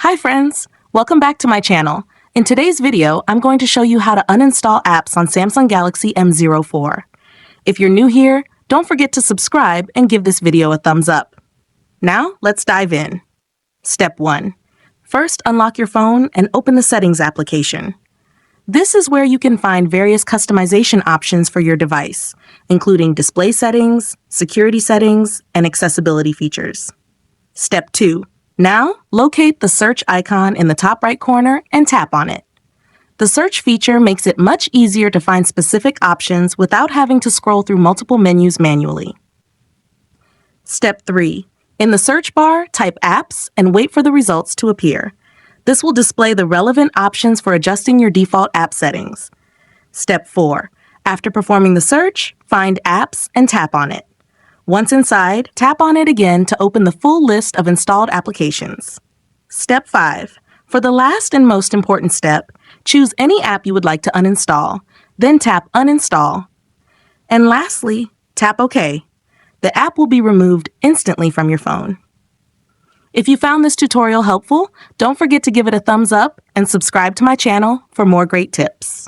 Hi friends, welcome back to my channel. In today's video, I'm going to show you how to uninstall apps on Samsung Galaxy M04. If you're new here, don't forget to subscribe and give this video a thumbs up. Now, let's dive in. Step 1. First, unlock your phone and open the Settings application. This is where you can find various customization options for your device, including display settings, security settings, and accessibility features. Step 2. Now, locate the search icon in the top right corner and tap on it. The search feature makes it much easier to find specific options without having to scroll through multiple menus manually. Step 3. In the search bar, type Apps and wait for the results to appear. This will display the relevant options for adjusting your default app settings. Step 4. After performing the search, find Apps and tap on it. Once inside, tap on it again to open the full list of installed applications. Step 5. For the last and most important step, choose any app you would like to uninstall, then tap Uninstall. And lastly, tap OK. The app will be removed instantly from your phone. If you found this tutorial helpful, don't forget to give it a thumbs up and subscribe to my channel for more great tips.